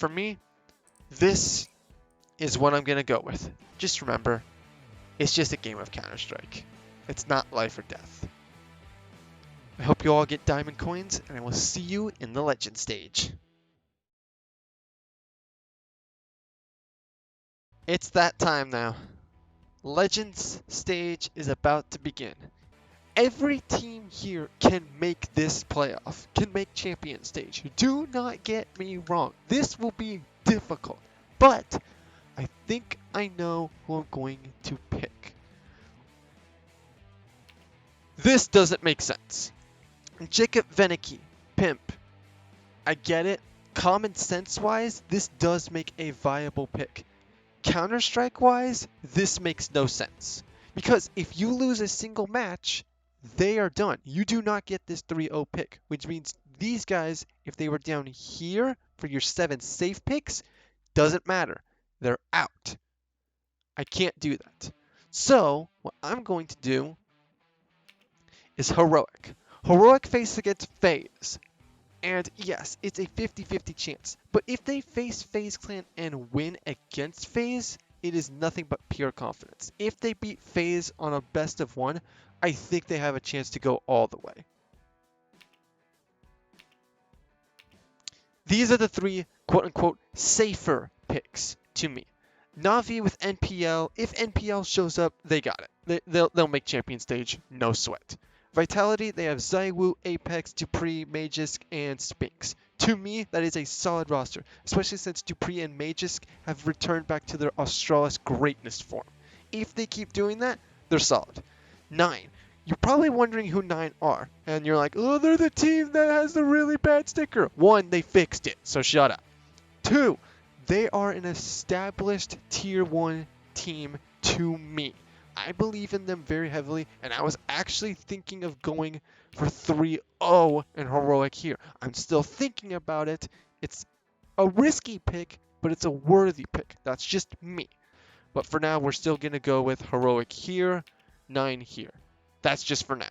for me, this is what I'm going to go with. Just remember, it's just a game of Counter-Strike. It's not life or death. I hope you all get diamond coins, and I will see you in the legend stage. It's that time now. Legends stage is about to begin. Every team here can make this playoff, can make champion stage. Do not get me wrong. This will be difficult, but I think I know who I'm going to pick. This doesn't make sense. Jacob Venike, Pimp. I get it. Common sense wise, this does make a viable pick. Counter-Strike wise, this makes no sense. Because if you lose a single match, they are done. You do not get this 3-0 pick, which means these guys, if they were down here for your 7 safe picks, doesn't matter. They're out. I can't do that. So, what I'm going to do is Heroic. Heroic face against FaZe. And yes, it's a 50-50 chance. But if they face FaZe Clan and win against FaZe, it is nothing but pure confidence. If they beat FaZe on a best of 1, I think they have a chance to go all the way. These are the 3 quote-unquote safer picks to me. Na'Vi with NPL. If NPL shows up, they got it. They'll make champion stage, no sweat. Vitality, they have Zywoo, Apex, Dupree, Magisk, and Spinks. To me, that is a solid roster, especially since Dupree and Magisk have returned back to their Australis greatness form. If they keep doing that, they're solid. 9. You're probably wondering who 9 are, and you're like, oh, they're the team that has the really bad sticker. 1, they fixed it, so shut up. 2, they are an established tier 1 team to me. I believe in them very heavily, and I was actually thinking of going for 3-0 and Heroic here. I'm still thinking about it. It's a risky pick, but it's a worthy pick. That's just me. But for now, we're still going to go with Heroic here, 9 here. That's just for now.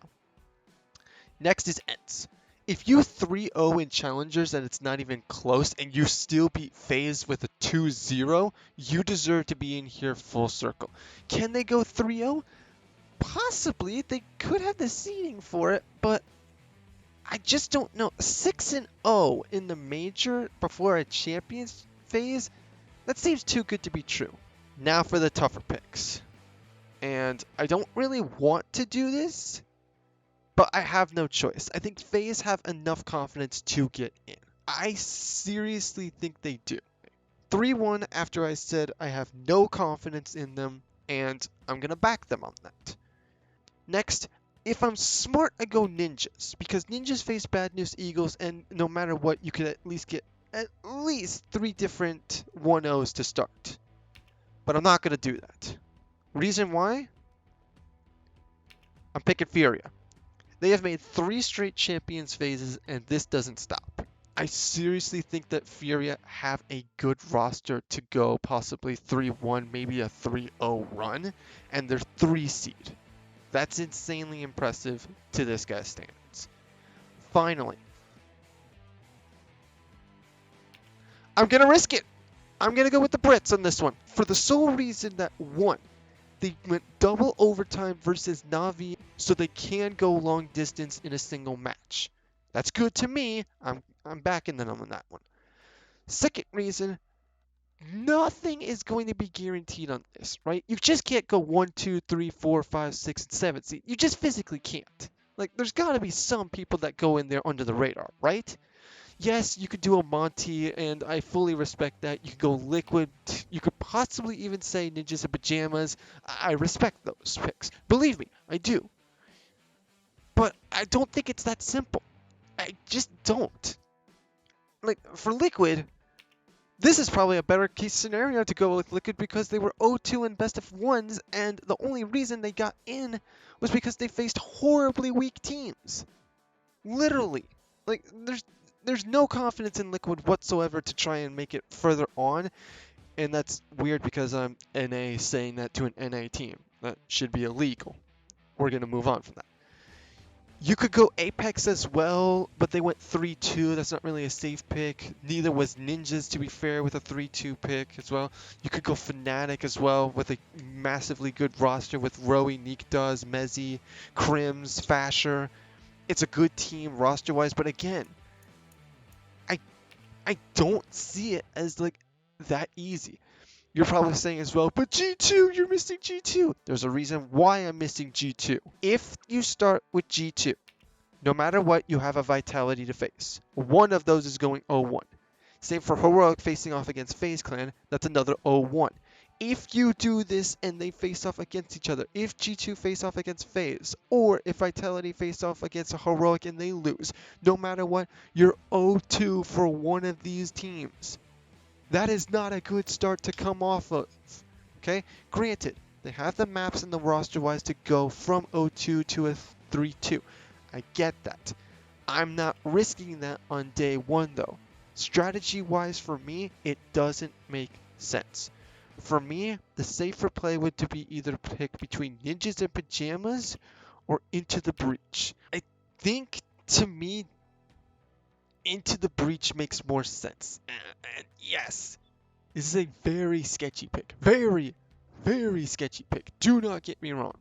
Next is ENTS. If you 3-0 in Challengers and it's not even close and you still beat FaZe with a 2-0, you deserve to be in here full circle. Can they go 3-0? Possibly. They could have the seeding for it, but I just don't know. 6-0 in the major before a champions phase? That seems too good to be true. Now for the tougher picks. And I don't really want to do this, but I have no choice. I think FaZe have enough confidence to get in. I seriously think they do. 3-1 after I said I have no confidence in them, and I'm going to back them on that. Next, if I'm smart, I go Ninjas, because Ninjas face Bad News Eagles, and no matter what, you could at least get at least 3 different 1-0s to start. But I'm not going to do that. Reason why? I'm picking Furia. They have made 3 straight champions phases, and this doesn't stop. I seriously think that Furia have a good roster to go possibly 3-1, maybe a 3-0 run, and they're 3 seed. That's insanely impressive to this guy's standards. Finally, I'm going to risk it. I'm going to go with the Brits on this one for the sole reason that, 1, they went double overtime versus Na'Vi, so they can go long distance in a single match. That's good to me. I'm backing them on that one. Second reason, nothing is going to be guaranteed on this, right? You just can't go 1, 2, 3, 4, 5, 6, and 7. See, you just physically can't. Like, there's got to be some people that go in there under the radar, right? Yes, you could do a Monty, and I fully respect that. You could go Liquid. You could possibly even say Ninjas and Pajamas. I respect those picks. Believe me, I do. But I don't think it's that simple. I just don't. Like, for Liquid, this is probably a better case scenario to go with Liquid because they were 0-2 in best of 1s, and the only reason they got in was because they faced horribly weak teams. Literally. Like, there's no confidence in Liquid whatsoever to try and make it further on, and that's weird because I'm NA saying that to an NA team. That should be illegal. We're going to move on from that. You could go Apex as well, but they went 3-2. That's not really a safe pick. Neither was Ninjas, to be fair, with a 3-2 pick as well. You could go Fnatic as well with a massively good roster with Roey, Nikdaz, Mezzi, Crims, Fasher. It's a good team roster-wise, but again, I I don't see it as like that easy. You're probably saying as well, but G2, you're missing G2. There's a reason why I'm missing G2. If you start with G2, no matter what, you have a Vitality to face. One of those is going 0-1. Same for Heroic facing off against FaZe Clan, that's another 0-1. If you do this and they face off against each other, if G2 face off against FaZe, or if Vitality face off against a Heroic and they lose, no matter what, you're 0-2 for one of these teams. That is not a good start to come off of. Okay? Granted, they have the maps and the roster-wise to go from 0-2 to a 3-2. I get that. I'm not risking that on day one, though. Strategy-wise, for me, it doesn't make sense. For me, the safer play would to be either pick between Ninjas and Pajamas or Into the Breach. I think, to me, Into the Breach makes more sense. And yes, this is a very sketchy pick. Very, very sketchy pick. Do not get me wrong.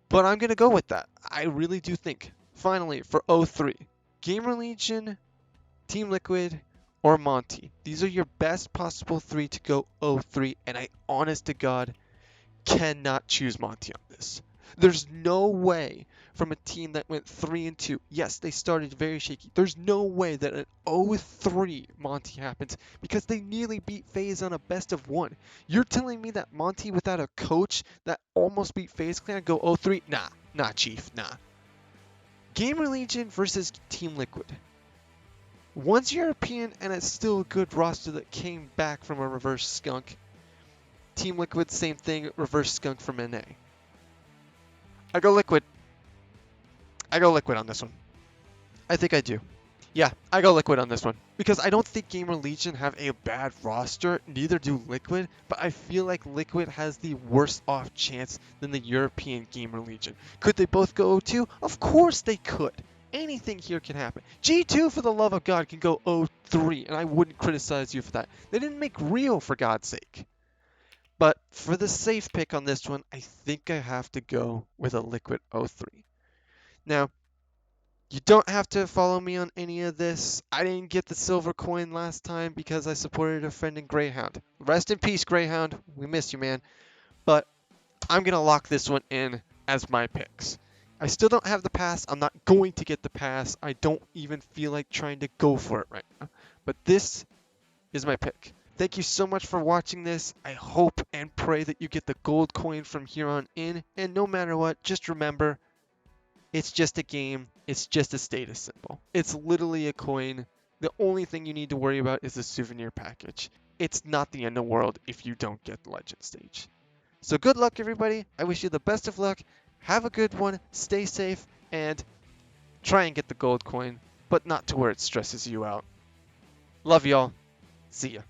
But I'm going to go with that. I really do think. Finally, for 03, Gamer Legion, Team Liquid, or Monty. These are your best possible three to go 03, and I, honest to God, cannot choose Monty on this. There's no way from a team that went 3-2. Yes, they started very shaky. There's no way that an 0-3 Monty happens because they nearly beat FaZe on a best of one. You're telling me that Monty without a coach that almost beat FaZe Clan go 0-3? Nah, Chief, nah. Gamer Legion versus Team Liquid. One's European and it's still a good roster that came back from a reverse skunk. Team Liquid, same thing, reverse skunk from NA. I go Liquid. I go Liquid on this one. I think I do. Yeah, I go Liquid on this one. Because I don't think Gamer Legion have a bad roster, neither do Liquid, but I feel like Liquid has the worse off chance than the European Gamer Legion. Could they both go 0-2? Of course they could. Anything here can happen. G2, for the love of God, can go 0-3, and I wouldn't criticize you for that. They didn't make real, for God's sake. But for the safe pick on this one, I think I have to go with a Liquid 03. Now, you don't have to follow me on any of this. I didn't get the silver coin last time because I supported a friend in Greyhound. Rest in peace, Greyhound. We miss you, man. But I'm going to lock this one in as my picks. I still don't have the pass. I'm not going to get the pass. I don't even feel like trying to go for it right now. But this is my pick. Thank you so much for watching this. I hope and pray that you get the gold coin from here on in. And no matter what, just remember, it's just a game. It's just a status symbol. It's literally a coin. The only thing you need to worry about is the souvenir package. It's not the end of the world if you don't get the legend stage. So good luck, everybody. I wish you the best of luck. Have a good one. Stay safe and try and get the gold coin, but not to where it stresses you out. Love y'all. See ya.